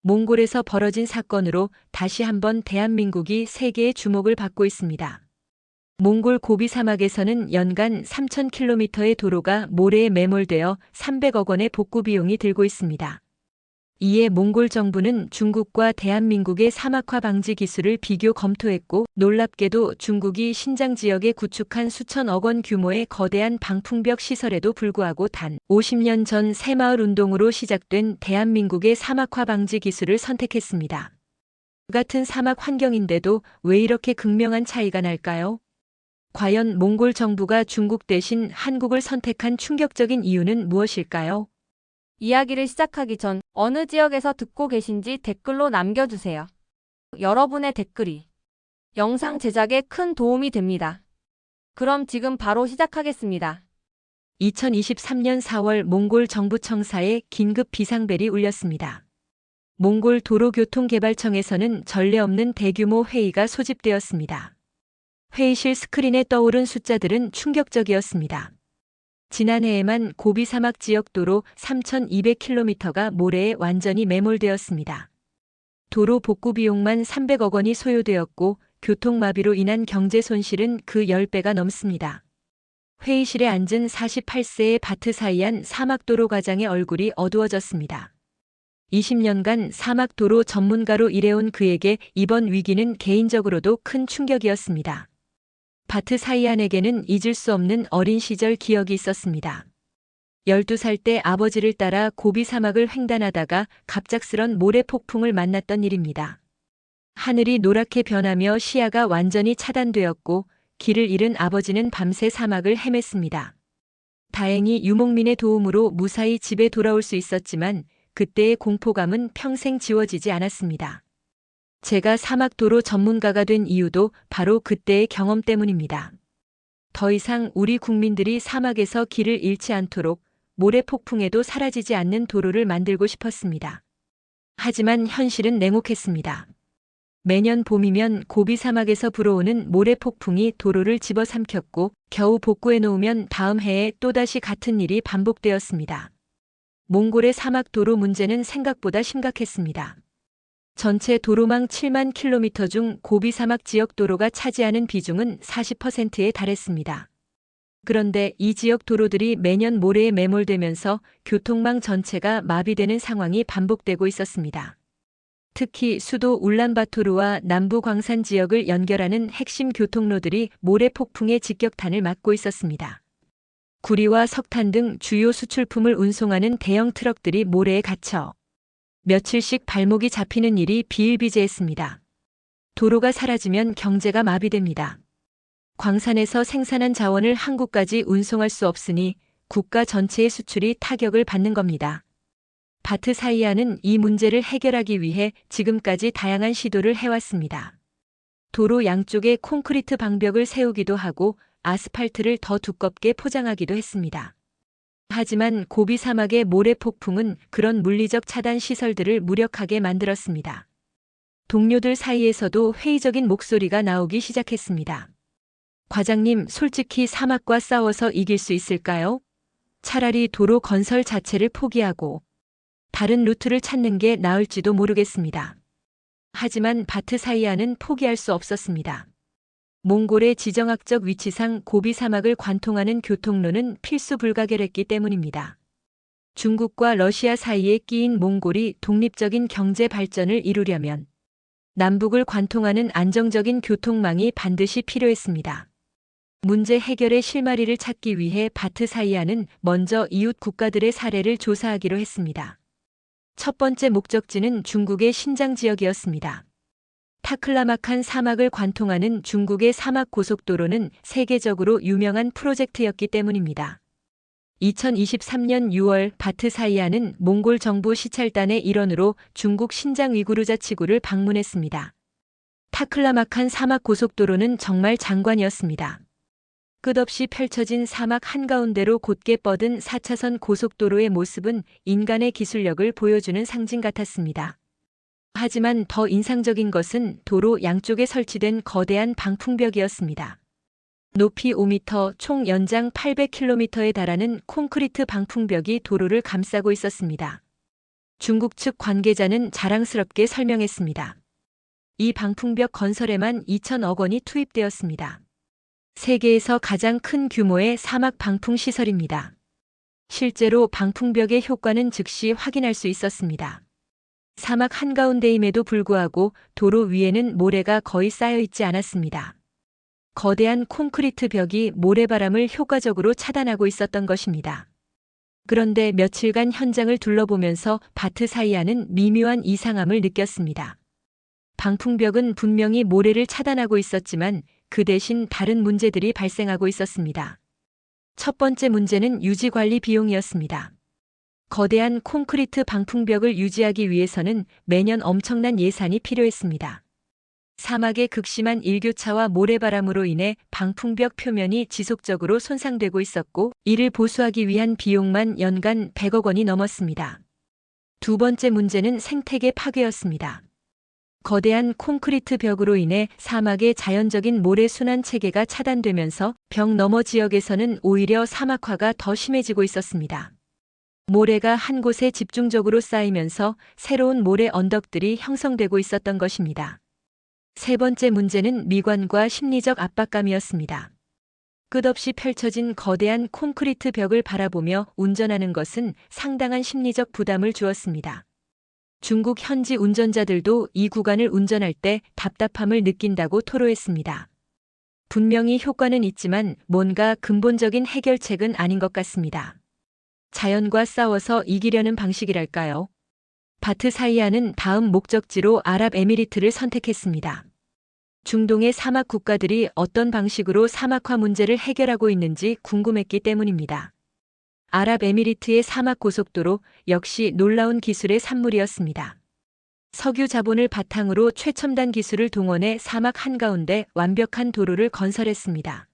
몽골에서 벌어진 사건으로 다시 한번 대한민국이 세계의 주목을 받고 있습니다. 몽골 고비 사막에서는 연간 3,000km의 도로가 모래에 매몰되어 300억 원의 복구 비용이 들고 있습니다. 이에 몽골 정부는 중국과 대한민국의 사막화 방지 기술을 비교 검토했고, 놀랍게도 중국이 신장 지역에 구축한 수천억 원 규모의 거대한 방풍벽 시설에도 불구하고 단 50년 전 새마을 운동으로 시작된 대한민국의 사막화 방지 기술을 선택했습니다. 같은 사막 환경인데도 왜 이렇게 극명한 차이가 날까요? 과연 몽골 정부가 중국 대신 한국을 선택한 충격적인 이유는 무엇일까요? 이야기를 시작하기 전 어느 지역에서 듣고 계신지 댓글로 남겨주세요. 여러분의 댓글이 영상 제작에 큰 도움이 됩니다. 그럼 지금 바로 시작하겠습니다. 2023년 4월 몽골 정부 청사에 긴급 비상벨이 울렸습니다. 몽골 도로교통개발청에서는 전례 없는 대규모 회의가 소집되었습니다. 회의실 스크린에 떠오른 숫자들은 충격적이었습니다. 지난해에만 고비 사막 지역 도로 3,200km가 모래에 완전히 매몰되었습니다. 도로 복구 비용만 300억 원이 소요되었고, 교통마비로 인한 경제 손실은 그 10배가 넘습니다. 회의실에 앉은 48세의 바트사이안 사막도로 과장의 얼굴이 어두워졌습니다. 20년간 사막도로 전문가로 일해온 그에게 이번 위기는 개인적으로도 큰 충격이었습니다. 바트사이안에게는 잊을 수 없는 어린 시절 기억이 있었습니다. 12살 때 아버지를 따라 고비 사막을 횡단하다가 갑작스런 모래 폭풍을 만났던 일입니다. 하늘이 노랗게 변하며 시야가 완전히 차단되었고, 길을 잃은 아버지는 밤새 사막을 헤맸습니다. 다행히 유목민의 도움으로 무사히 집에 돌아올 수 있었지만, 그때의 공포감은 평생 지워지지 않았습니다. 제가 사막도로 전문가가 된 이유도 바로 그때의 경험 때문입니다. 더 이상 우리 국민들이 사막에서 길을 잃지 않도록 모래 폭풍에도 사라지지 않는 도로를 만들고 싶었습니다. 하지만 현실은 냉혹했습니다. 매년 봄이면 고비 사막에서 불어오는 모래 폭풍이 도로를 집어삼켰고, 겨우 복구해 놓으면 다음 해에 또다시 같은 일이 반복되었습니다. 몽골의 사막 도로 문제는 생각보다 심각했습니다. 전체 도로망 7만 킬로미터 중 고비 사막 지역 도로가 차지하는 비중은 40%에 달했습니다. 그런데 이 지역 도로들이 매년 모래에 매몰되면서 교통망 전체가 마비되는 상황이 반복되고 있었습니다. 특히 수도 울란바토르와 남부 광산 지역을 연결하는 핵심 교통로들이 모래 폭풍의 직격탄을 맞고 있었습니다. 구리와 석탄 등 주요 수출품을 운송하는 대형 트럭들이 모래에 갇혀 며칠씩 발목이 잡히는 일이 비일비재했습니다. 도로가 사라지면 경제가 마비됩니다. 광산에서 생산한 자원을 한국까지 운송할 수 없으니 국가 전체의 수출이 타격을 받는 겁니다. 바트사이안은 이 문제를 해결하기 위해 지금까지 다양한 시도를 해왔습니다. 도로 양쪽에 콘크리트 방벽을 세우기도 하고 아스팔트를 더 두껍게 포장하기도 했습니다. 하지만 고비 사막의 모래 폭풍은 그런 물리적 차단 시설들을 무력하게 만들었습니다. 동료들 사이에서도 회의적인 목소리가 나오기 시작했습니다. 과장님, 솔직히 사막과 싸워서 이길 수 있을까요? 차라리 도로 건설 자체를 포기하고 다른 루트를 찾는 게 나을지도 모르겠습니다. 하지만 바트사이안은 포기할 수 없었습니다. 몽골의 지정학적 위치상 고비 사막을 관통하는 교통로는 필수 불가결했기 때문입니다. 중국과 러시아 사이에 끼인 몽골이 독립적인 경제 발전을 이루려면 남북을 관통하는 안정적인 교통망이 반드시 필요했습니다. 문제 해결의 실마리를 찾기 위해 바트사이안은 먼저 이웃 국가들의 사례를 조사하기로 했습니다. 첫 번째 목적지는 중국의 신장 지역이었습니다. 타클라마칸 사막을 관통하는 중국의 사막 고속도로는 세계적으로 유명한 프로젝트였기 때문입니다. 2023년 6월 바트사이안은 몽골 정부 시찰단의 일원으로 중국 신장 위구르 자치구를 방문했습니다. 타클라마칸 사막 고속도로는 정말 장관이었습니다. 끝없이 펼쳐진 사막 한가운데로 곧게 뻗은 4차선 고속도로의 모습은 인간의 기술력을 보여주는 상징 같았습니다. 하지만 더 인상적인 것은 도로 양쪽에 설치된 거대한 방풍벽이었습니다. 높이 5m, 총 연장 800km에 달하는 콘크리트 방풍벽이 도로를 감싸고 있었습니다. 중국 측 관계자는 자랑스럽게 설명했습니다. 이 방풍벽 건설에만 2천억 원이 투입되었습니다. 세계에서 가장 큰 규모의 사막 방풍 시설입니다. 실제로 방풍벽의 효과는 즉시 확인할 수 있었습니다. 사막 한가운데임에도 불구하고 도로 위에는 모래가 거의 쌓여 있지 않았습니다. 거대한 콘크리트 벽이 모래바람을 효과적으로 차단하고 있었던 것입니다. 그런데 며칠간 현장을 둘러보면서 바트 사이아는 미묘한 이상함을 느꼈습니다. 방풍벽은 분명히 모래를 차단하고 있었지만 그 대신 다른 문제들이 발생하고 있었습니다. 첫 번째 문제는 유지 관리 비용이었습니다. 거대한 콘크리트 방풍벽을 유지하기 위해서는 매년 엄청난 예산이 필요했습니다. 사막의 극심한 일교차와 모래바람으로 인해 방풍벽 표면이 지속적으로 손상되고 있었고, 이를 보수하기 위한 비용만 연간 100억 원이 넘었습니다. 두 번째 문제는 생태계 파괴였습니다. 거대한 콘크리트 벽으로 인해 사막의 자연적인 모래 순환 체계가 차단되면서 벽 너머 지역에서는 오히려 사막화가 더 심해지고 있었습니다. 모래가 한 곳에 집중적으로 쌓이면서 새로운 모래 언덕들이 형성되고 있었던 것입니다. 세 번째 문제는 미관과 심리적 압박감이었습니다. 끝없이 펼쳐진 거대한 콘크리트 벽을 바라보며 운전하는 것은 상당한 심리적 부담을 주었습니다. 중국 현지 운전자들도 이 구간을 운전할 때 답답함을 느낀다고 토로했습니다. 분명히 효과는 있지만 뭔가 근본적인 해결책은 아닌 것 같습니다. 자연과 싸워서 이기려는 방식이랄까요? 바트 사이아는 다음 목적지로 아랍에미리트를 선택했습니다. 중동의 사막 국가들이 어떤 방식으로 사막화 문제를 해결하고 있는지 궁금했기 때문입니다. 아랍에미리트의 사막 고속도로 역시 놀라운 기술의 산물이었습니다. 석유 자본을 바탕으로 최첨단 기술을 동원해 사막 한가운데 완벽한 도로를 건설했습니다.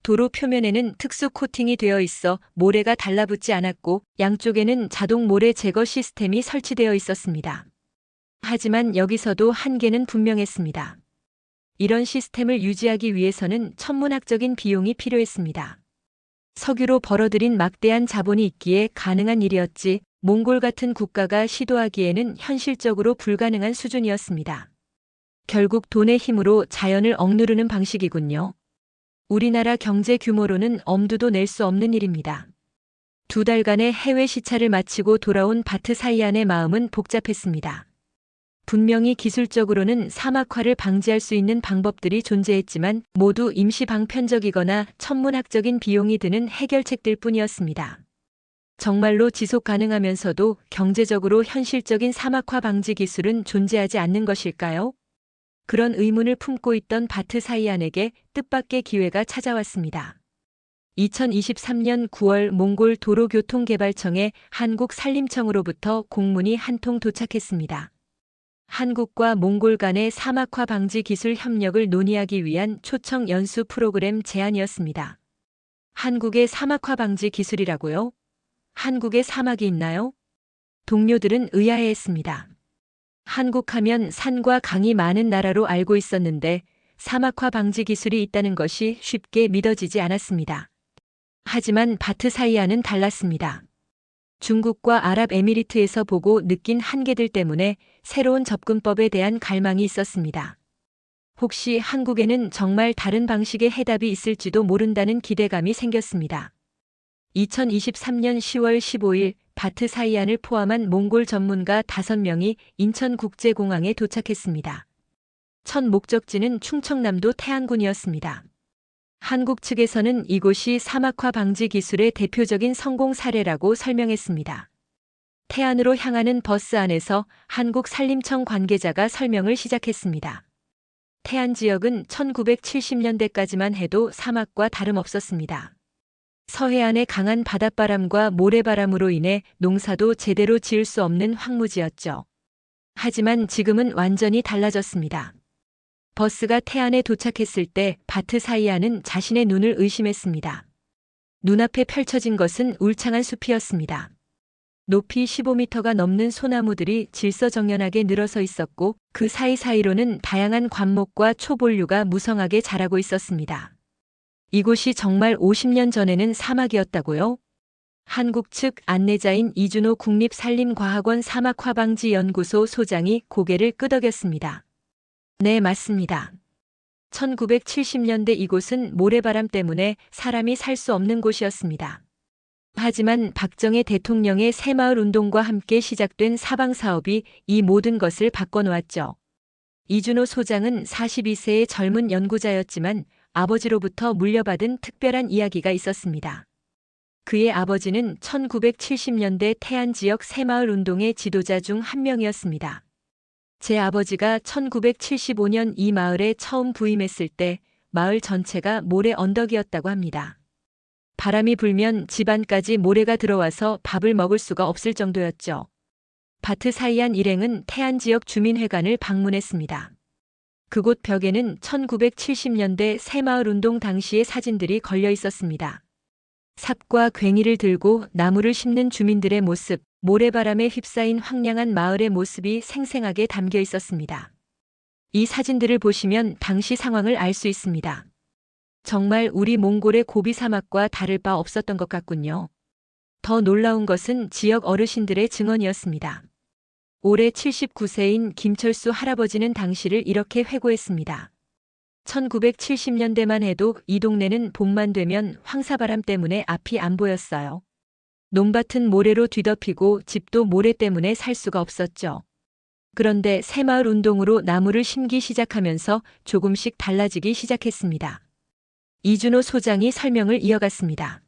도로 표면에는 특수 코팅이 되어 있어 모래가 달라붙지 않았고 양쪽에는 자동 모래 제거 시스템이 설치되어 있었습니다. 하지만 여기서도 한계는 분명했습니다. 이런 시스템을 유지하기 위해서는 천문학적인 비용이 필요했습니다. 석유로 벌어들인 막대한 자본이 있기에 가능한 일이었지, 몽골 같은 국가가 시도하기에는 현실적으로 불가능한 수준이었습니다. 결국 돈의 힘으로 자연을 억누르는 방식이군요. 우리나라 경제 규모로는 엄두도 낼 수 없는 일입니다. 2달간의 해외 시차를 마치고 돌아온 바트 사이안의 마음은 복잡했습니다. 분명히 기술적으로는 사막화를 방지할 수 있는 방법들이 존재했지만 모두 임시 방편적이거나 천문학적인 비용이 드는 해결책들 뿐이었습니다. 정말로 지속 가능하면서도 경제적으로 현실적인 사막화 방지 기술은 존재하지 않는 것일까요? 그런 의문을 품고 있던 바트 사이안에게 뜻밖의 기회가 찾아왔습니다. 2023년 9월 몽골 도로교통개발청에 한국산림청으로부터 공문이 한 통 도착했습니다. 한국과 몽골 간의 사막화 방지 기술 협력을 논의하기 위한 초청 연수 프로그램 제안이었습니다. 한국의 사막화 방지 기술이라고요? 한국에 사막이 있나요? 동료들은 의아해했습니다. 한국하면 산과 강이 많은 나라로 알고 있었는데 사막화 방지 기술이 있다는 것이 쉽게 믿어지지 않았습니다. 하지만 바트 사이아는 달랐습니다. 중국과 아랍에미리트에서 보고 느낀 한계들 때문에 새로운 접근법에 대한 갈망이 있었습니다. 혹시 한국에는 정말 다른 방식의 해답이 있을지도 모른다는 기대감이 생겼습니다. 2023년 10월 15일 바트 사이안을 포함한 몽골 전문가 5명이 인천국제공항에 도착했습니다. 첫 목적지는 충청남도 태안군이었습니다. 한국 측에서는 이곳이 사막화 방지 기술의 대표적인 성공 사례라고 설명했습니다. 태안으로 향하는 버스 안에서 한국산림청 관계자가 설명을 시작했습니다. 태안 지역은 1970년대까지만 해도 사막과 다름없었습니다. 서해안의 강한 바닷바람과 모래바람으로 인해 농사도 제대로 지을 수 없는 황무지였죠. 하지만 지금은 완전히 달라졌습니다. 버스가 태안에 도착했을 때 바트 사이아는 자신의 눈을 의심했습니다. 눈앞에 펼쳐진 것은 울창한 숲이었습니다. 높이 15m가 넘는 소나무들이 질서정연하게 늘어서 있었고 그 사이사이로는 다양한 관목과 초볼류가 무성하게 자라고 있었습니다. 이곳이 정말 50년 전에는 사막이었다고요? 한국 측 안내자인 이준호 국립산림과학원 사막화방지연구소 소장이 고개를 끄덕였습니다. 네, 맞습니다. 1970년대 이곳은 모래바람 때문에 사람이 살 수 없는 곳이었습니다. 하지만 박정희 대통령의 새마을 운동과 함께 시작된 사방사업이 이 모든 것을 바꿔놓았죠. 이준호 소장은 42세의 젊은 연구자였지만 아버지로부터 물려받은 특별한 이야기가 있었습니다. 그의 아버지는 1970년대 태안 지역 새마을 운동의 지도자 중 한 명이었습니다. 제 아버지가 1975년 이 마을에 처음 부임했을 때 마을 전체가 모래 언덕이었다고 합니다. 바람이 불면 집안까지 모래가 들어와서 밥을 먹을 수가 없을 정도였죠. 바트 사이안 일행은 태안 지역 주민회관을 방문했습니다. 그곳 벽에는 1970년대 새마을 운동 당시의 사진들이 걸려 있었습니다. 삽과 괭이를 들고 나무를 심는 주민들의 모습, 모래바람에 휩싸인 황량한 마을의 모습이 생생하게 담겨 있었습니다. 이 사진들을 보시면 당시 상황을 알 수 있습니다. 정말 우리 몽골의 고비 사막과 다를 바 없었던 것 같군요. 더 놀라운 것은 지역 어르신들의 증언이었습니다. 올해 79세인 김철수 할아버지는 당시를 이렇게 회고했습니다. 1970년대만 해도 이 동네는 봄만 되면 황사바람 때문에 앞이 안 보였어요. 논밭은 모래로 뒤덮이고 집도 모래 때문에 살 수가 없었죠. 그런데 새마을 운동으로 나무를 심기 시작하면서 조금씩 달라지기 시작했습니다. 이준호 소장이 설명을 이어갔습니다.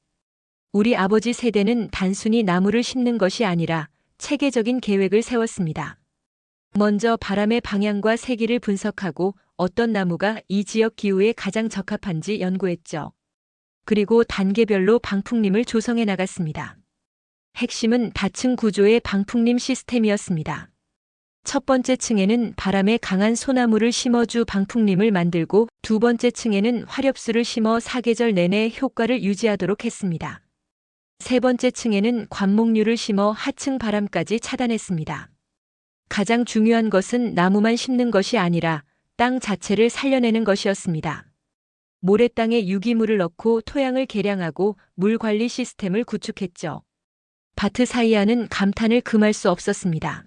우리 아버지 세대는 단순히 나무를 심는 것이 아니라 체계적인 계획을 세웠습니다. 먼저 바람의 방향과 세기를 분석하고 어떤 나무가 이 지역 기후에 가장 적합한지 연구했죠. 그리고 단계별로 방풍림을 조성해 나갔습니다. 핵심은 다층 구조의 방풍림 시스템이었습니다. 첫 번째 층에는 바람에 강한 소나무를 심어주 방풍림을 만들고 두 번째 층에는 화렵수를 심어 사계절 내내 효과를 유지하도록 했습니다. 세 번째 층에는 관목류를 심어 하층 바람까지 차단했습니다. 가장 중요한 것은 나무만 심는 것이 아니라 땅 자체를 살려내는 것이었습니다. 모래땅에 유기물을 넣고 토양을 개량하고 물 관리 시스템을 구축했죠. 바트 사이안은 감탄을 금할 수 없었습니다.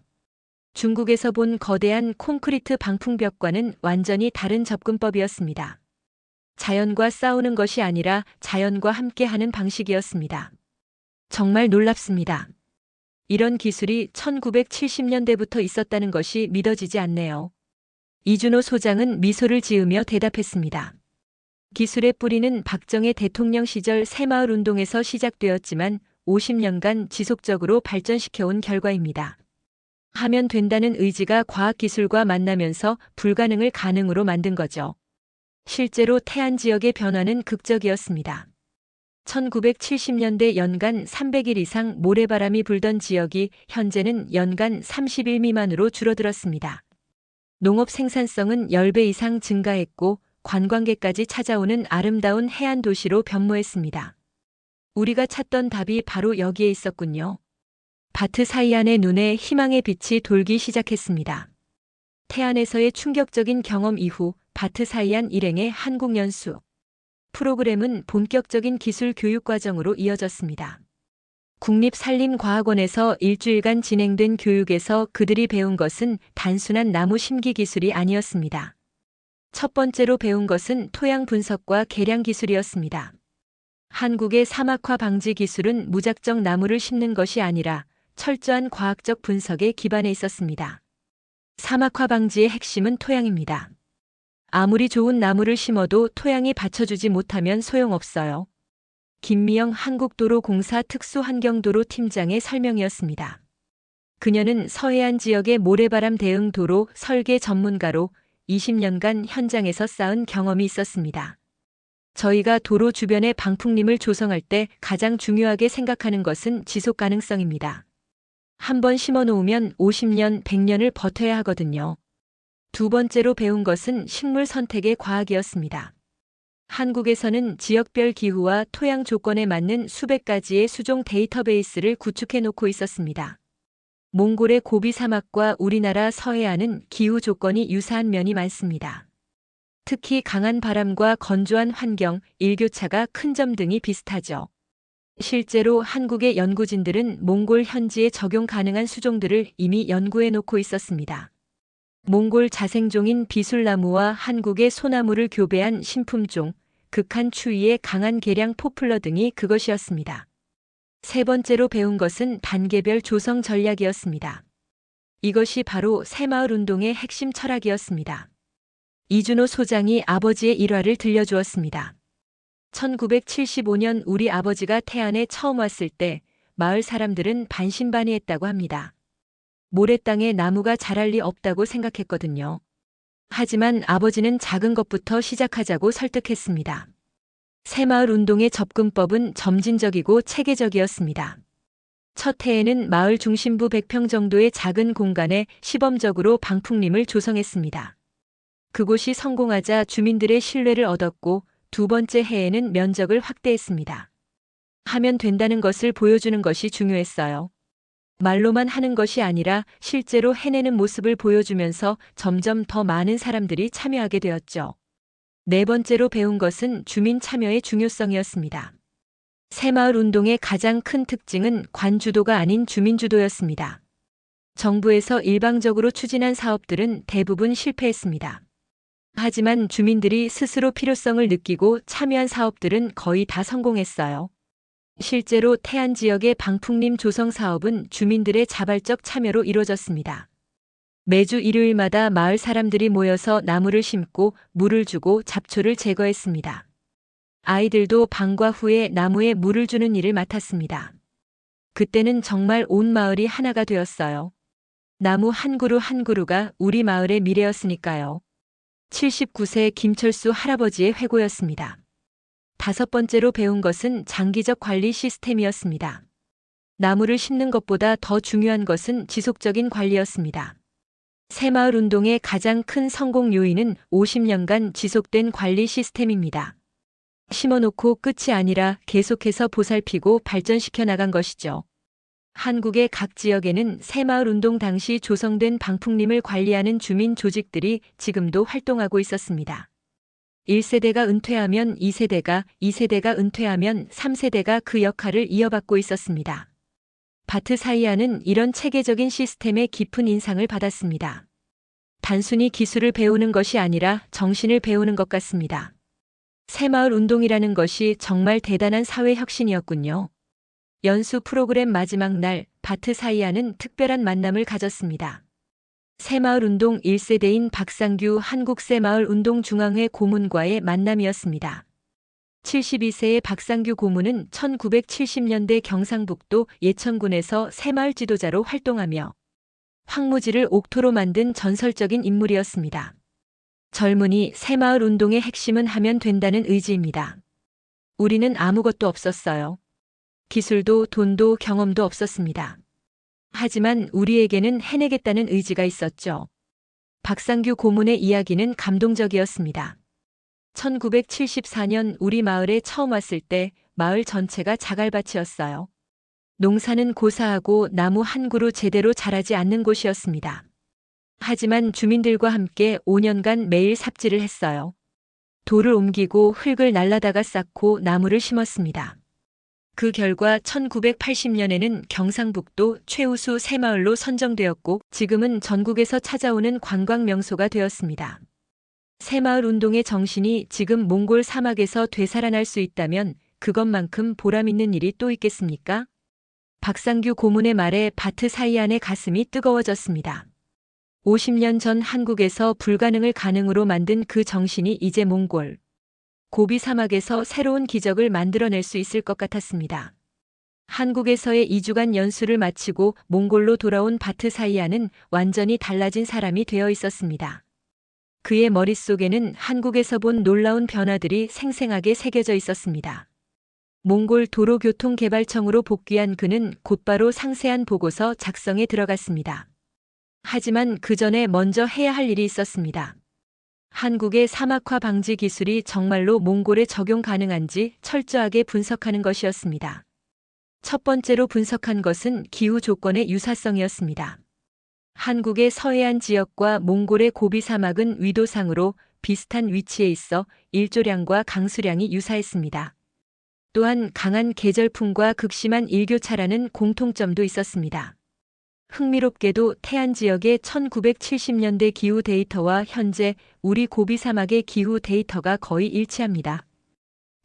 중국에서 본 거대한 콘크리트 방풍벽과는 완전히 다른 접근법이었습니다. 자연과 싸우는 것이 아니라 자연과 함께하는 방식이었습니다. 정말 놀랍습니다. 이런 기술이 1970년대부터 있었다는 것이 믿어지지 않네요. 이준호 소장은 미소를 지으며 대답했습니다. 기술의 뿌리는 박정희 대통령 시절 새마을 운동에서 시작되었지만 50년간 지속적으로 발전시켜온 결과입니다. 하면 된다는 의지가 과학기술과 만나면서 불가능을 가능으로 만든 거죠. 실제로 태안 지역의 변화는 극적이었습니다. 1970년대 연간 300일 이상 모래바람이 불던 지역이 현재는 연간 30일 미만으로 줄어들었습니다. 농업 생산성은 10배 이상 증가했고 관광객까지 찾아오는 아름다운 해안 도시로 변모했습니다. 우리가 찾던 답이 바로 여기에 있었군요. 바트 사이안의 눈에 희망의 빛이 돌기 시작했습니다. 태안에서의 충격적인 경험 이후 바트 사이안 일행의 한국 연수 프로그램은 본격적인 기술 교육 과정으로 이어졌습니다. 국립산림과학원에서 일주일간 진행된 교육에서 그들이 배운 것은 단순한 나무 심기 기술이 아니었습니다. 첫 번째로 배운 것은 토양 분석과 개량 기술이었습니다. 한국의 사막화 방지 기술은 무작정 나무를 심는 것이 아니라 철저한 과학적 분석에 기반해 있었습니다. 사막화 방지의 핵심은 토양입니다. 아무리 좋은 나무를 심어도 토양이 받쳐주지 못하면 소용없어요. 김미영 한국도로공사 특수환경도로 팀장의 설명이었습니다. 그녀는 서해안 지역의 모래바람 대응 도로 설계 전문가로 20년간 현장에서 쌓은 경험이 있었습니다. 저희가 도로 주변에 방풍림을 조성할 때 가장 중요하게 생각하는 것은 지속 가능성입니다. 한번 심어 놓으면 50년, 100년을 버텨야 하거든요. 두 번째로 배운 것은 식물 선택의 과학이었습니다. 한국에서는 지역별 기후와 토양 조건에 맞는 수백 가지의 수종 데이터베이스를 구축해 놓고 있었습니다. 몽골의 고비 사막과 우리나라 서해안은 기후 조건이 유사한 면이 많습니다. 특히 강한 바람과 건조한 환경, 일교차가 큰 점 등이 비슷하죠. 실제로 한국의 연구진들은 몽골 현지에 적용 가능한 수종들을 이미 연구해 놓고 있었습니다. 몽골 자생종인 비술나무와 한국의 소나무를 교배한 신품종, 극한 추위에 강한 개량 포플러 등이 그것이었습니다. 세 번째로 배운 것은 단계별 조성 전략이었습니다. 이것이 바로 새마을 운동의 핵심 철학이었습니다. 이준호 소장이 아버지의 일화를 들려주었습니다. 1975년 우리 아버지가 태안에 처음 왔을 때 마을 사람들은 반신반의했다고 합니다. 모래땅에 나무가 자랄 리 없다고 생각했거든요. 하지만 아버지는 작은 것부터 시작하자고 설득했습니다. 새마을 운동의 접근법은 점진적이고 체계적이었습니다. 첫 해에는 마을 중심부 100평 정도의 작은 공간에 시범적으로 방풍림을 조성했습니다. 그곳이 성공하자 주민들의 신뢰를 얻었고 두 번째 해에는 면적을 확대했습니다. 하면 된다는 것을 보여주는 것이 중요했어요. 말로만 하는 것이 아니라 실제로 해내는 모습을 보여주면서 점점 더 많은 사람들이 참여하게 되었죠. 네 번째로 배운 것은 주민 참여의 중요성이었습니다. 새마을 운동의 가장 큰 특징은 관주도가 아닌 주민주도였습니다. 정부에서 일방적으로 추진한 사업들은 대부분 실패했습니다. 하지만 주민들이 스스로 필요성을 느끼고 참여한 사업들은 거의 다 성공했어요. 실제로 태안 지역의 방풍림 조성 사업은 주민들의 자발적 참여로 이루어졌습니다. 매주 일요일마다 마을 사람들이 모여서 나무를 심고 물을 주고 잡초를 제거했습니다. 아이들도 방과 후에 나무에 물을 주는 일을 맡았습니다. 그때는 정말 온 마을이 하나가 되었어요. 나무 한 그루 한 그루가 우리 마을의 미래였으니까요. 79세 김철수 할아버지의 회고였습니다. 다섯 번째로 배운 것은 장기적 관리 시스템이었습니다. 나무를 심는 것보다 더 중요한 것은 지속적인 관리였습니다. 새마을 운동의 가장 큰 성공 요인은 50년간 지속된 관리 시스템입니다. 심어놓고 끝이 아니라 계속해서 보살피고 발전시켜 나간 것이죠. 한국의 각 지역에는 새마을 운동 당시 조성된 방풍림을 관리하는 주민 조직들이 지금도 활동하고 있었습니다. 1세대가 은퇴하면 2세대가, 2세대가 은퇴하면 3세대가 그 역할을 이어받고 있었습니다. 바트 사이아는 이런 체계적인 시스템에 깊은 인상을 받았습니다. 단순히 기술을 배우는 것이 아니라 정신을 배우는 것 같습니다. 새마을 운동이라는 것이 정말 대단한 사회 혁신이었군요. 연수 프로그램 마지막 날 바트 사이아는 특별한 만남을 가졌습니다. 새마을 운동 1세대인 박상규 한국새마을운동중앙회 고문과의 만남이었습니다. 72세의 박상규 고문은 1970년대 경상북도 예천군에서 새마을 지도자로 활동하며 황무지를 옥토로 만든 전설적인 인물이었습니다. 젊은이 새마을 운동의 핵심은 하면 된다는 의지입니다. 우리는 아무것도 없었어요. 기술도 돈도 경험도 없었습니다. 하지만 우리에게는 해내겠다는 의지가 있었죠. 박상규 고문의 이야기는 감동적이었습니다. 1974년 우리 마을에 처음 왔을 때 마을 전체가 자갈밭이었어요. 농사는 고사하고 나무 한 그루 제대로 자라지 않는 곳이었습니다. 하지만 주민들과 함께 5년간 매일 삽질을 했어요. 돌을 옮기고 흙을 날라다가 쌓고 나무를 심었습니다. 그 결과 1980년에는 경상북도 최우수 새마을로 선정되었고 지금은 전국에서 찾아오는 관광 명소가 되었습니다. 새마을 운동의 정신이 지금 몽골 사막에서 되살아날 수 있다면 그것만큼 보람 있는 일이 또 있겠습니까? 박상규 고문의 말에 바트 사이안의 가슴이 뜨거워졌습니다. 50년 전 한국에서 불가능을 가능으로 만든 그 정신이 이제 몽골 고비 사막에서 새로운 기적을 만들어낼 수 있을 것 같았습니다. 한국에서의 2주간 연수를 마치고 몽골로 돌아온 바트 사이안은 완전히 달라진 사람이 되어 있었습니다. 그의 머릿속에는 한국에서 본 놀라운 변화들이 생생하게 새겨져 있었습니다. 몽골 도로교통개발청으로 복귀한 그는 곧바로 상세한 보고서 작성에 들어갔습니다. 하지만 그 전에 먼저 해야 할 일이 있었습니다. 한국의 사막화 방지 기술이 정말로 몽골에 적용 가능한지 철저하게 분석하는 것이었습니다. 첫 번째로 분석한 것은 기후 조건의 유사성이었습니다. 한국의 서해안 지역과 몽골의 고비 사막은 위도상으로 비슷한 위치에 있어 일조량과 강수량이 유사했습니다. 또한 강한 계절풍과 극심한 일교차라는 공통점도 있었습니다. 흥미롭게도 태안 지역의 1970년대 기후 데이터와 현재 우리 고비 사막의 기후 데이터가 거의 일치합니다.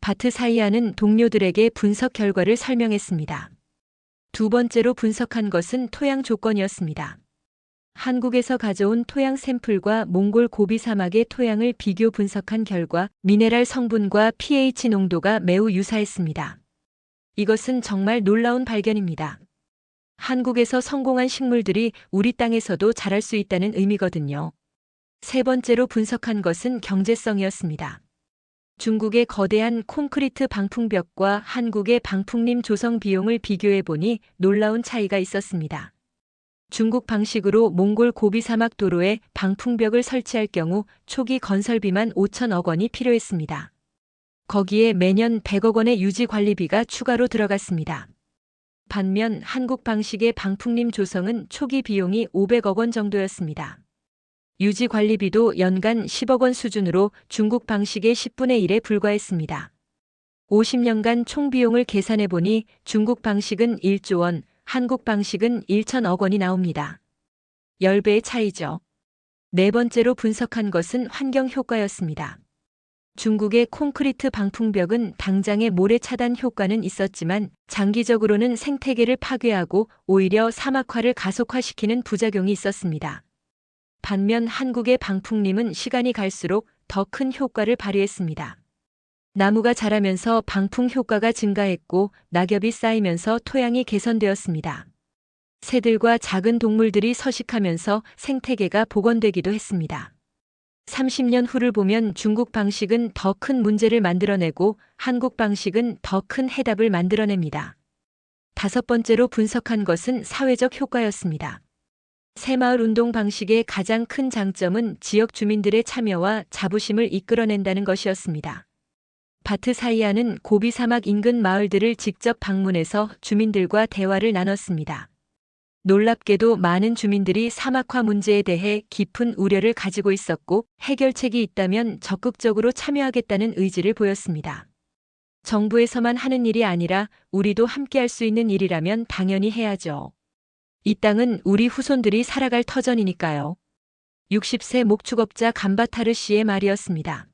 바트 사이아는 동료들에게 분석 결과를 설명했습니다. 두 번째로 분석한 것은 토양 조건이었습니다. 한국에서 가져온 토양 샘플과 몽골 고비 사막의 토양을 비교 분석한 결과 미네랄 성분과 pH 농도가 매우 유사했습니다. 이것은 정말 놀라운 발견입니다. 한국에서 성공한 식물들이 우리 땅에서도 자랄 수 있다는 의미거든요. 세 번째로 분석한 것은 경제성이었습니다. 중국의 거대한 콘크리트 방풍벽과 한국의 방풍림 조성 비용을 비교해 보니 놀라운 차이가 있었습니다. 중국 방식으로 몽골 고비 사막 도로에 방풍벽을 설치할 경우 초기 건설비만 5천억 원이 필요했습니다. 거기에 매년 100억 원의 유지 관리비가 추가로 들어갔습니다. 반면 한국 방식의 방풍림 조성은 초기 비용이 500억 원 정도였습니다. 유지 관리비도 연간 10억 원 수준으로 중국 방식의 10분의 1에 불과했습니다. 50년간 총 비용을 계산해 보니 중국 방식은 1조 원, 한국 방식은 1천억 원이 나옵니다. 10배의 차이죠. 네 번째로 분석한 것은 환경 효과였습니다. 중국의 콘크리트 방풍벽은 당장의 모래 차단 효과는 있었지만 장기적으로는 생태계를 파괴하고 오히려 사막화를 가속화시키는 부작용이 있었습니다. 반면 한국의 방풍림은 시간이 갈수록 더 큰 효과를 발휘했습니다. 나무가 자라면서 방풍 효과가 증가했고 낙엽이 쌓이면서 토양이 개선되었습니다. 새들과 작은 동물들이 서식하면서 생태계가 복원되기도 했습니다. 30년 후를 보면 중국 방식은 더 큰 문제를 만들어내고 한국 방식은 더 큰 해답을 만들어냅니다. 다섯 번째로 분석한 것은 사회적 효과였습니다. 새마을 운동 방식의 가장 큰 장점은 지역 주민들의 참여와 자부심을 이끌어낸다는 것이었습니다. 바트 사이아는 고비 사막 인근 마을들을 직접 방문해서 주민들과 대화를 나눴습니다. 놀랍게도 많은 주민들이 사막화 문제에 대해 깊은 우려를 가지고 있었고 해결책이 있다면 적극적으로 참여하겠다는 의지를 보였습니다. 정부에서만 하는 일이 아니라 우리도 함께할 수 있는 일이라면 당연히 해야죠. 이 땅은 우리 후손들이 살아갈 터전이니까요. 60세 목축업자 감바타르 씨의 말이었습니다.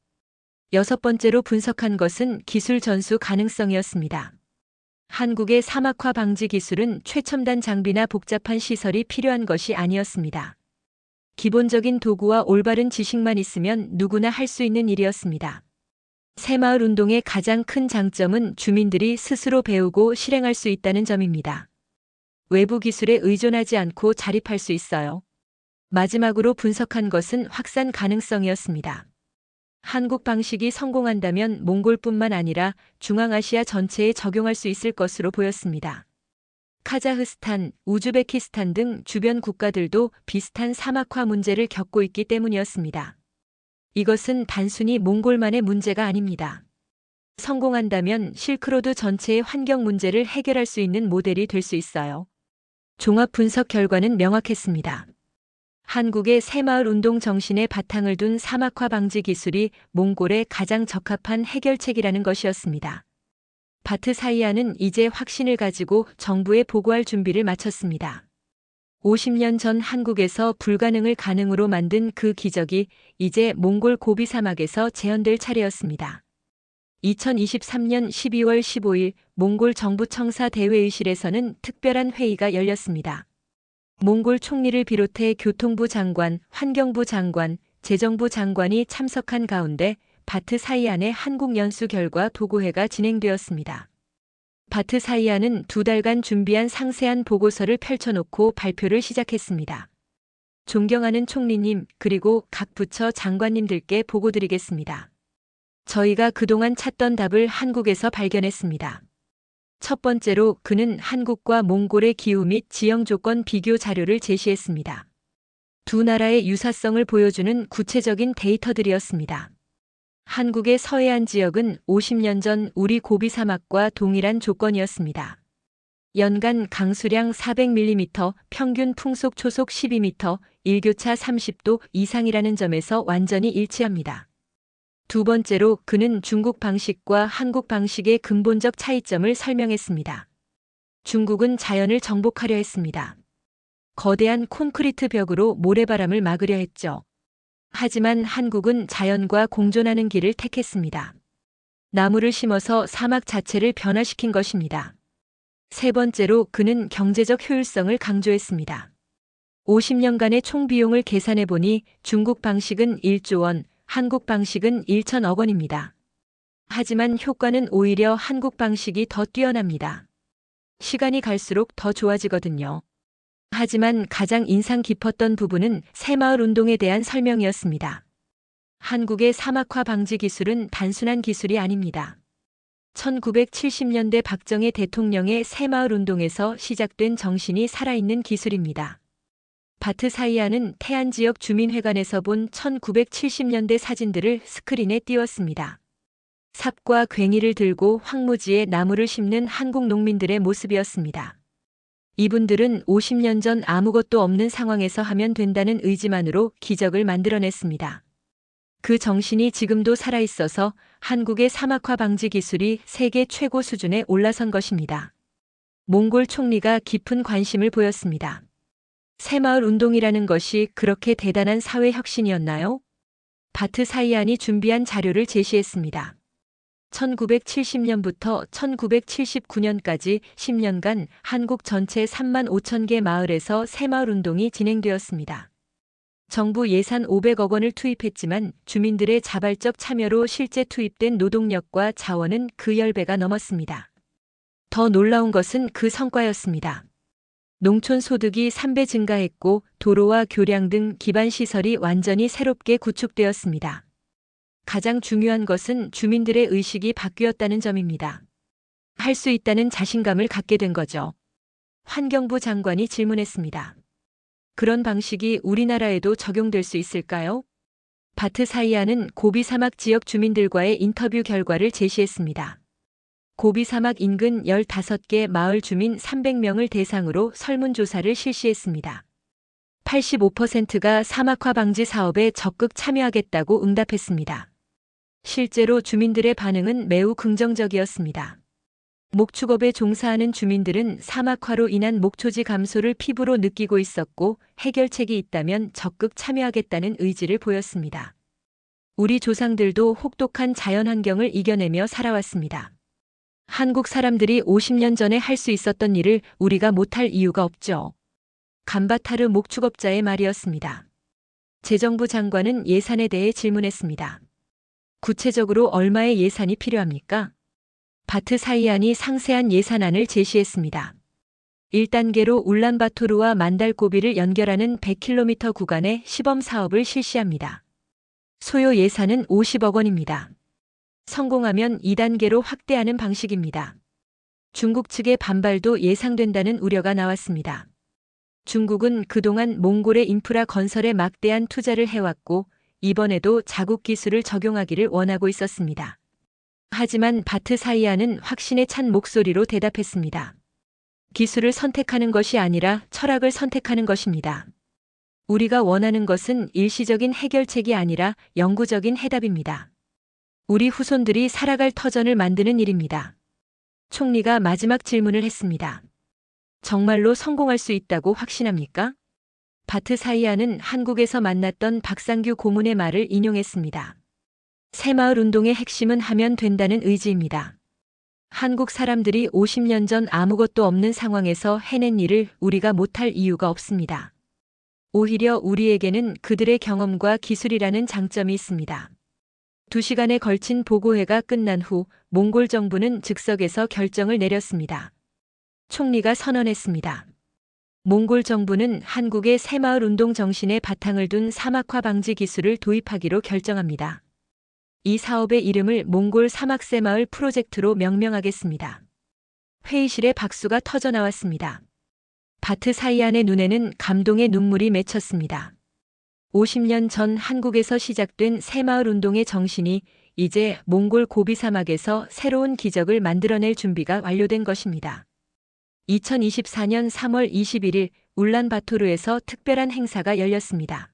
여섯 번째로 분석한 것은 기술 전수 가능성이었습니다. 한국의 사막화 방지 기술은 최첨단 장비나 복잡한 시설이 필요한 것이 아니었습니다. 기본적인 도구와 올바른 지식만 있으면 누구나 할 수 있는 일이었습니다. 새마을 운동의 가장 큰 장점은 주민들이 스스로 배우고 실행할 수 있다는 점입니다. 외부 기술에 의존하지 않고 자립할 수 있어요. 마지막으로 분석한 것은 확산 가능성이었습니다. 한국 방식이 성공한다면 몽골뿐만 아니라 중앙아시아 전체에 적용할 수 있을 것으로 보였습니다. 카자흐스탄, 우즈베키스탄 등 주변 국가들도 비슷한 사막화 문제를 겪고 있기 때문이었습니다. 이것은 단순히 몽골만의 문제가 아닙니다. 성공한다면 실크로드 전체의 환경 문제를 해결할 수 있는 모델이 될 수 있어요. 종합 분석 결과는 명확했습니다. 한국의 새마을 운동 정신에 바탕을 둔 사막화 방지 기술이 몽골에 가장 적합한 해결책이라는 것이었습니다. 바트 사이아는 이제 확신을 가지고 정부에 보고할 준비를 마쳤습니다. 50년 전 한국에서 불가능을 가능으로 만든 그 기적이 이제 몽골 고비 사막에서 재현될 차례였습니다. 2023년 12월 15일 몽골 정부 청사 대회의실에서는 특별한 회의가 열렸습니다. 몽골 총리를 비롯해 교통부 장관, 환경부 장관, 재정부 장관이 참석한 가운데 바트 사이안의 한국 연수 결과 도고회가 진행되었습니다. 바트 사이안은 2달간 준비한 상세한 보고서를 펼쳐놓고 발표를 시작했습니다. 존경하는 총리님, 그리고 각 부처 장관님들께 보고드리겠습니다. 저희가 그동안 찾던 답을 한국에서 발견했습니다. 첫 번째로 그는 한국과 몽골의 기후 및 지형 조건 비교 자료를 제시했습니다. 두 나라의 유사성을 보여주는 구체적인 데이터들이었습니다. 한국의 서해안 지역은 50년 전 우리 고비 사막과 동일한 조건이었습니다. 연간 강수량 400mm, 평균 풍속 초속 12m, 일교차 30도 이상이라는 점에서 완전히 일치합니다. 두 번째로 그는 중국 방식과 한국 방식의 근본적 차이점을 설명했습니다. 중국은 자연을 정복하려 했습니다. 거대한 콘크리트 벽으로 모래바람을 막으려 했죠. 하지만 한국은 자연과 공존하는 길을 택했습니다. 나무를 심어서 사막 자체를 변화시킨 것입니다. 세 번째로 그는 경제적 효율성을 강조했습니다. 50년간의 총 비용을 계산해 보니 중국 방식은 1조 원, 한국 방식은 1천억 원입니다. 하지만 효과는 오히려 한국 방식이 더 뛰어납니다. 시간이 갈수록 더 좋아지거든요. 하지만 가장 인상 깊었던 부분은 새마을 운동에 대한 설명이었습니다. 한국의 사막화 방지 기술은 단순한 기술이 아닙니다. 1970년대 박정희 대통령의 새마을 운동에서 시작된 정신이 살아있는 기술입니다. 바트 사이아는 태안 지역 주민회관에서 본 1970년대 사진들을 스크린에 띄웠습니다. 삽과 괭이를 들고 황무지에 나무를 심는 한국 농민들의 모습이었습니다. 이분들은 50년 전 아무것도 없는 상황에서 하면 된다는 의지만으로 기적을 만들어냈습니다. 그 정신이 지금도 살아있어서 한국의 사막화 방지 기술이 세계 최고 수준에 올라선 것입니다. 몽골 총리가 깊은 관심을 보였습니다. 새마을 운동이라는 것이 그렇게 대단한 사회 혁신이었나요? 바트 사이안이 준비한 자료를 제시했습니다. 1970년부터 1979년까지 10년간 한국 전체 3만 5천 개 마을에서 새마을 운동이 진행되었습니다. 정부 예산 500억 원을 투입했지만 주민들의 자발적 참여로 실제 투입된 노동력과 자원은 그 10배가 넘었습니다. 더 놀라운 것은 그 성과였습니다. 농촌 소득이 3배 증가했고 도로와 교량 등 기반 시설이 완전히 새롭게 구축되었습니다. 가장 중요한 것은 주민들의 의식이 바뀌었다는 점입니다. 할 수 있다는 자신감을 갖게 된 거죠. 환경부 장관이 질문했습니다. 그런 방식이 우리나라에도 적용될 수 있을까요? 바트 사이아는 고비 사막 지역 주민들과의 인터뷰 결과를 제시했습니다. 고비 사막 인근 15개 마을 주민 300명을 대상으로 설문조사를 실시했습니다. 85%가 사막화 방지 사업에 적극 참여하겠다고 응답했습니다. 실제로 주민들의 반응은 매우 긍정적이었습니다. 목축업에 종사하는 주민들은 사막화로 인한 목초지 감소를 피부로 느끼고 있었고 해결책이 있다면 적극 참여하겠다는 의지를 보였습니다. 우리 조상들도 혹독한 자연환경을 이겨내며 살아왔습니다. 한국 사람들이 50년 전에 할 수 있었던 일을 우리가 못할 이유가 없죠. 감바타르 목축업자의 말이었습니다. 재정부 장관은 예산에 대해 질문했습니다. 구체적으로 얼마의 예산이 필요합니까? 바트 사이안이 상세한 예산안을 제시했습니다. 1단계로 울란바토르와 만달고비를 연결하는 100km 구간의 시범 사업을 실시합니다. 소요 예산은 50억 원입니다. 성공하면 2단계로 확대하는 방식입니다. 중국 측의 반발도 예상된다는 우려가 나왔습니다. 중국은 그동안 몽골의 인프라 건설에 막대한 투자를 해왔고 이번에도 자국 기술을 적용하기를 원하고 있었습니다. 하지만 바트 사이아는 확신에 찬 목소리로 대답했습니다. 기술을 선택하는 것이 아니라 철학을 선택하는 것입니다. 우리가 원하는 것은 일시적인 해결책이 아니라 영구적인 해답입니다. 우리 후손들이 살아갈 터전을 만드는 일입니다. 총리가 마지막 질문을 했습니다. 정말로 성공할 수 있다고 확신합니까? 바트 사이아는 한국에서 만났던 박상규 고문의 말을 인용했습니다. 새마을 운동의 핵심은 하면 된다는 의지입니다. 한국 사람들이 50년 전 아무것도 없는 상황에서 해낸 일을 우리가 못할 이유가 없습니다. 오히려 우리에게는 그들의 경험과 기술이라는 장점이 있습니다. 2시간에 걸친 보고회가 끝난 후 몽골 정부는 즉석에서 결정을 내렸습니다. 총리가 선언했습니다. 몽골 정부는 한국의 새마을 운동 정신에 바탕을 둔 사막화 방지 기술을 도입하기로 결정합니다. 이 사업의 이름을 몽골 사막새마을 프로젝트로 명명하겠습니다. 회의실에 박수가 터져 나왔습니다. 바트 사이안의 눈에는 감동의 눈물이 맺혔습니다. 50년 전 한국에서 시작된 새마을 운동의 정신이 이제 몽골 고비 사막에서 새로운 기적을 만들어낼 준비가 완료된 것입니다. 2024년 3월 21일 울란바토르에서 특별한 행사가 열렸습니다.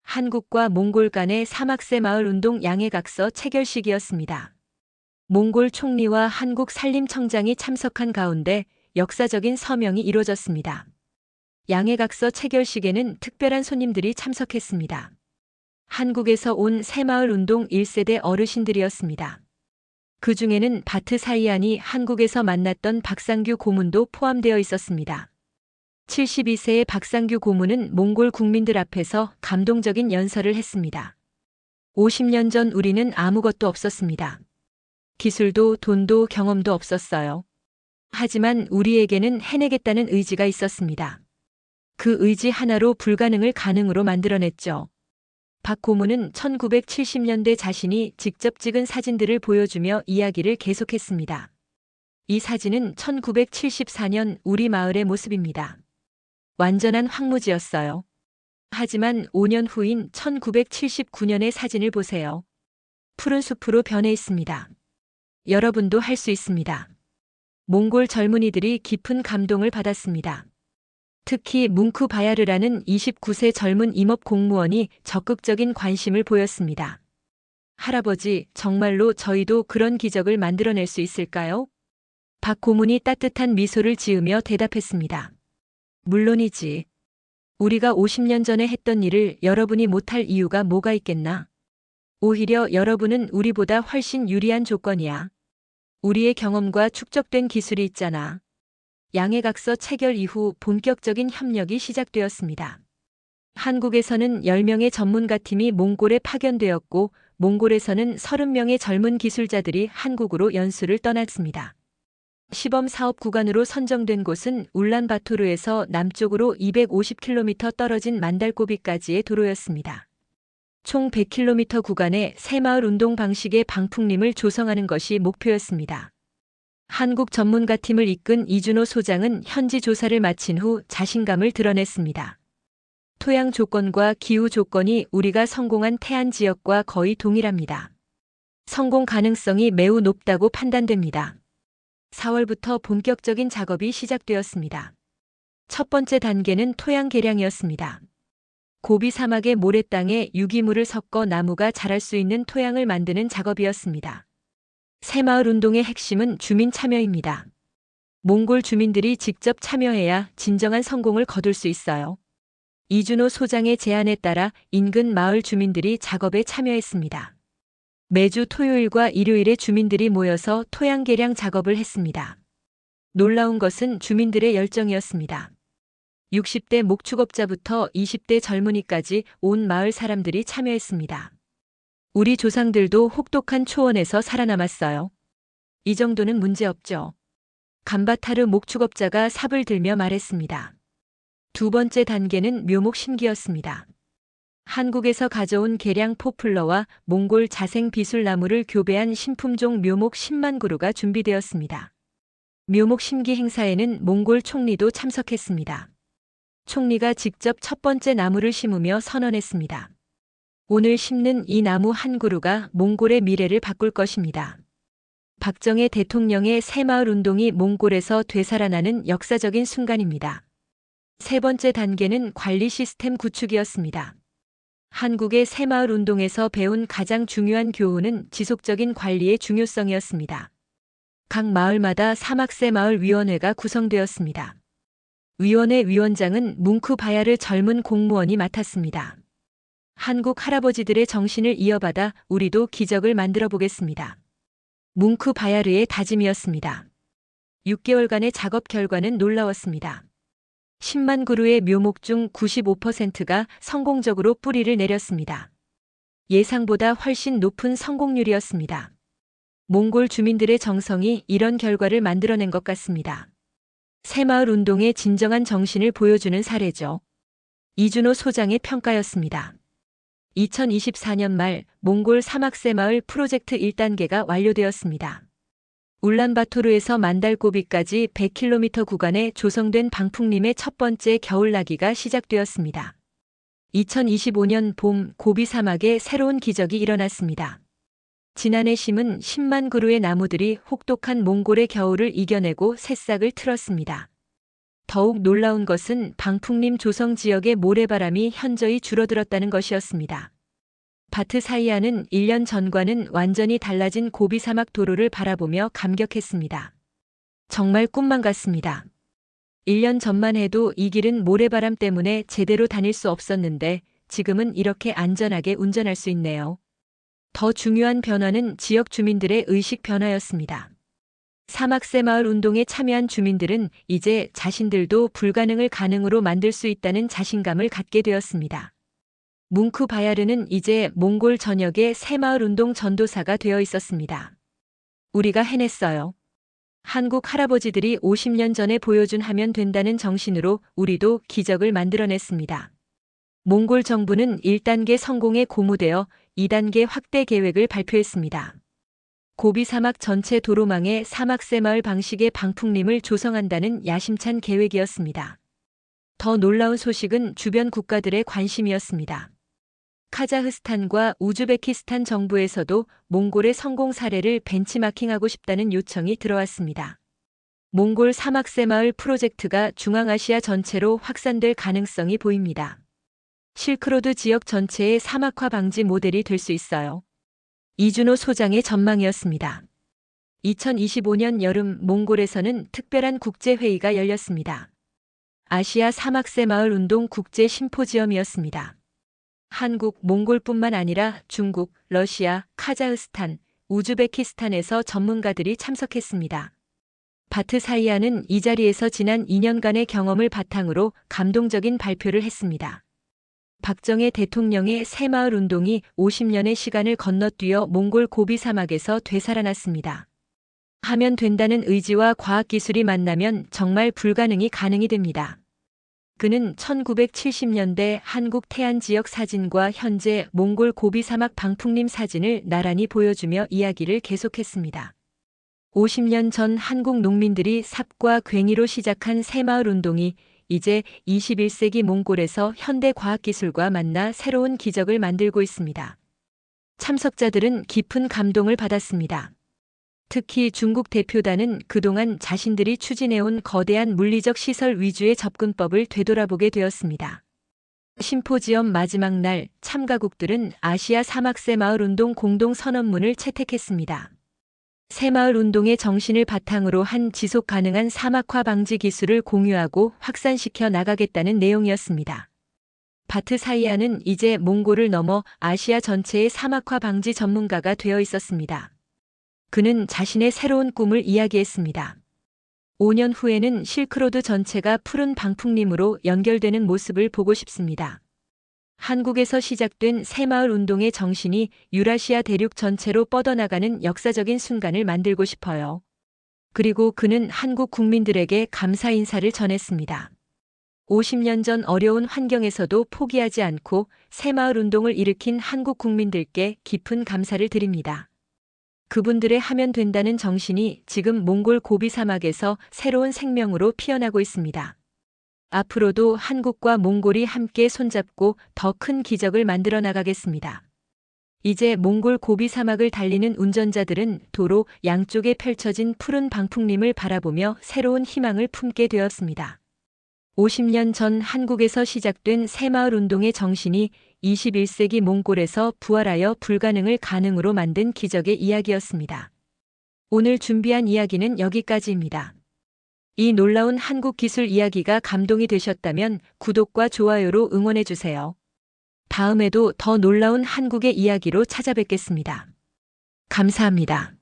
한국과 몽골 간의 사막새 마을 운동 양해각서 체결식이었습니다. 몽골 총리와 한국 산림청장이 참석한 가운데 역사적인 서명이 이루어졌습니다. 양해각서 체결식에는 특별한 손님들이 참석했습니다. 한국에서 온 새마을 운동 1세대 어르신들이었습니다. 그 중에는 바트 사이안이 한국에서 만났던 박상규 고문도 포함되어 있었습니다. 72세의 박상규 고문은 몽골 국민들 앞에서 감동적인 연설을 했습니다. 50년 전 우리는 아무것도 없었습니다. 기술도 돈도 경험도 없었어요. 하지만 우리에게는 해내겠다는 의지가 있었습니다. 그 의지 하나로 불가능을 가능으로 만들어냈죠. 박 고문은 1970년대 자신이 직접 찍은 사진들을 보여주며 이야기를 계속했습니다. 이 사진은 1974년 우리 마을의 모습입니다. 완전한 황무지였어요. 하지만 5년 후인 1979년의 사진을 보세요. 푸른 숲으로 변해 있습니다. 여러분도 할 수 있습니다. 몽골 젊은이들이 깊은 감동을 받았습니다. 특히 뭉크 바야르라는 29세 젊은 임업 공무원이 적극적인 관심을 보였습니다. 할아버지, 정말로 저희도 그런 기적을 만들어낼 수 있을까요? 박 고문이 따뜻한 미소를 지으며 대답했습니다. 물론이지. 우리가 50년 전에 했던 일을 여러분이 못할 이유가 뭐가 있겠나? 오히려 여러분은 우리보다 훨씬 유리한 조건이야. 우리의 경험과 축적된 기술이 있잖아. 양해각서 체결 이후 본격적인 협력이 시작되었습니다. 한국에서는 10명의 전문가팀이 몽골에 파견되었고, 몽골에서는 30명의 젊은 기술자들이 한국으로 연수를 떠났습니다. 시범 사업 구간으로 선정된 곳은 울란바토르에서 남쪽으로 250km 떨어진 만달고비까지의 도로였습니다. 총 100km 구간의 새마을 운동 방식의 방풍림을 조성하는 것이 목표였습니다. 한국 전문가팀을 이끈 이준호 소장은 현지 조사를 마친 후 자신감을 드러냈습니다. 토양 조건과 기후 조건이 우리가 성공한 태안 지역과 거의 동일합니다. 성공 가능성이 매우 높다고 판단됩니다. 4월부터 본격적인 작업이 시작되었습니다. 첫 번째 단계는 토양 개량이었습니다. 고비 사막의 모래땅에 유기물을 섞어 나무가 자랄 수 있는 토양을 만드는 작업이었습니다. 새마을 운동의 핵심은 주민 참여입니다. 몽골 주민들이 직접 참여해야 진정한 성공을 거둘 수 있어요. 이준호 소장의 제안에 따라 인근 마을 주민들이 작업에 참여했습니다. 매주 토요일과 일요일에 주민들이 모여서 토양 개량 작업을 했습니다. 놀라운 것은 주민들의 열정이었습니다. 60대 목축업자부터 20대 젊은이까지 온 마을 사람들이 참여했습니다. 우리 조상들도 혹독한 초원에서 살아남았어요. 이 정도는 문제없죠. 감바타르 목축업자가 삽을 들며 말했습니다. 두 번째 단계는 묘목 심기였습니다. 한국에서 가져온 개량 포플러와 몽골 자생 비술나무를 교배한 신품종 묘목 10만 그루가 준비되었습니다. 묘목 심기 행사에는 몽골 총리도 참석했습니다. 총리가 직접 첫 번째 나무를 심으며 선언했습니다. 오늘 심는 이 나무 한 그루가 몽골의 미래를 바꿀 것입니다. 박정희 대통령의 새마을 운동이 몽골에서 되살아나는 역사적인 순간입니다. 세 번째 단계는 관리 시스템 구축이었습니다. 한국의 새마을 운동에서 배운 가장 중요한 교훈은 지속적인 관리의 중요성이었습니다. 각 마을마다 사막새마을위원회가 구성되었습니다. 위원회 위원장은 뭉크 바야르 젊은 공무원이 맡았습니다. 한국 할아버지들의 정신을 이어받아 우리도 기적을 만들어 보겠습니다. 뭉크 바야르의 다짐이었습니다. 6개월간의 작업 결과는 놀라웠습니다. 10만 그루의 묘목 중 95%가 성공적으로 뿌리를 내렸습니다. 예상보다 훨씬 높은 성공률이었습니다. 몽골 주민들의 정성이 이런 결과를 만들어낸 것 같습니다. 새마을 운동의 진정한 정신을 보여주는 사례죠. 이준호 소장의 평가였습니다. 2024년 말 몽골 사막새마을 프로젝트 1단계가 완료되었습니다. 울란바토르에서 만달고비까지 100km 구간에 조성된 방풍림의 첫 번째 겨울나기가 시작되었습니다. 2025년 봄 고비 사막에 새로운 기적이 일어났습니다. 지난해 심은 10만 그루의 나무들이 혹독한 몽골의 겨울을 이겨내고 새싹을 틀었습니다. 더욱 놀라운 것은 방풍림 조성 지역의 모래바람이 현저히 줄어들었다는 것이었습니다. 바트 사이아는 1년 전과는 완전히 달라진 고비 사막 도로를 바라보며 감격했습니다. 정말 꿈만 같습니다. 1년 전만 해도 이 길은 모래바람 때문에 제대로 다닐 수 없었는데 지금은 이렇게 안전하게 운전할 수 있네요. 더 중요한 변화는 지역 주민들의 의식 변화였습니다. 사막새마을 운동에 참여한 주민들은 이제 자신들도 불가능을 가능으로 만들 수 있다는 자신감을 갖게 되었습니다. 뭉크 바야르는 이제 몽골 전역의 새마을 운동 전도사가 되어 있었습니다. 우리가 해냈어요. 한국 할아버지들이 50년 전에 보여준 하면 된다는 정신으로 우리도 기적을 만들어냈습니다. 몽골 정부는 1단계 성공에 고무되어 2단계 확대 계획을 발표했습니다. 고비 사막 전체 도로망에 사막새마을 방식의 방풍림을 조성한다는 야심찬 계획이었습니다. 더 놀라운 소식은 주변 국가들의 관심이었습니다. 카자흐스탄과 우즈베키스탄 정부에서도 몽골의 성공 사례를 벤치마킹하고 싶다는 요청이 들어왔습니다. 몽골 사막새마을 프로젝트가 중앙아시아 전체로 확산될 가능성이 보입니다. 실크로드 지역 전체의 사막화 방지 모델이 될 수 있어요. 이준호 소장의 전망이었습니다. 2025년 여름 몽골에서는 특별한 국제회의가 열렸습니다. 아시아 사막새마을 운동 국제 심포지엄이었습니다. 한국, 몽골뿐만 아니라 중국, 러시아, 카자흐스탄, 우즈베키스탄에서 전문가들이 참석했습니다. 바트 사이아는 이 자리에서 지난 2년간의 경험을 바탕으로 감동적인 발표를 했습니다. 박정희 대통령의 새마을 운동이 50년의 시간을 건너뛰어 몽골 고비 사막에서 되살아났습니다. 하면 된다는 의지와 과학기술이 만나면 정말 불가능이 가능이 됩니다. 그는 1970년대 한국 태안 지역 사진과 현재 몽골 고비 사막 방풍림 사진을 나란히 보여주며 이야기를 계속했습니다. 50년 전 한국 농민들이 삽과 괭이로 시작한 새마을 운동이 이제 21세기 몽골에서 현대 과학기술과 만나 새로운 기적을 만들고 있습니다. 참석자들은 깊은 감동을 받았습니다. 특히 중국 대표단은 그동안 자신들이 추진해온 거대한 물리적 시설 위주의 접근법을 되돌아보게 되었습니다. 심포지엄 마지막 날 참가국들은 아시아 사막새마을 운동 공동 선언문을 채택했습니다. 새마을 운동의 정신을 바탕으로 한 지속 가능한 사막화 방지 기술을 공유하고 확산시켜 나가겠다는 내용이었습니다. 바트 사이아는 이제 몽골을 넘어 아시아 전체의 사막화 방지 전문가가 되어 있었습니다. 그는 자신의 새로운 꿈을 이야기했습니다. 5년 후에는 실크로드 전체가 푸른 방풍림으로 연결되는 모습을 보고 싶습니다. 한국에서 시작된 새마을 운동의 정신이 유라시아 대륙 전체로 뻗어나가는 역사적인 순간을 만들고 싶어요. 그리고 그는 한국 국민들에게 감사 인사를 전했습니다. 50년 전 어려운 환경에서도 포기하지 않고 새마을 운동을 일으킨 한국 국민들께 깊은 감사를 드립니다. 그분들의 하면 된다는 정신이 지금 몽골 고비 사막에서 새로운 생명으로 피어나고 있습니다. 앞으로도 한국과 몽골이 함께 손잡고 더 큰 기적을 만들어 나가겠습니다. 이제 몽골 고비 사막을 달리는 운전자들은 도로 양쪽에 펼쳐진 푸른 방풍림을 바라보며 새로운 희망을 품게 되었습니다. 50년 전 한국에서 시작된 새마을 운동의 정신이 21세기 몽골에서 부활하여 불가능을 가능으로 만든 기적의 이야기였습니다. 오늘 준비한 이야기는 여기까지입니다. 이 놀라운 한국 기술 이야기가 감동이 되셨다면 구독과 좋아요로 응원해주세요. 다음에도 더 놀라운 한국의 이야기로 찾아뵙겠습니다. 감사합니다.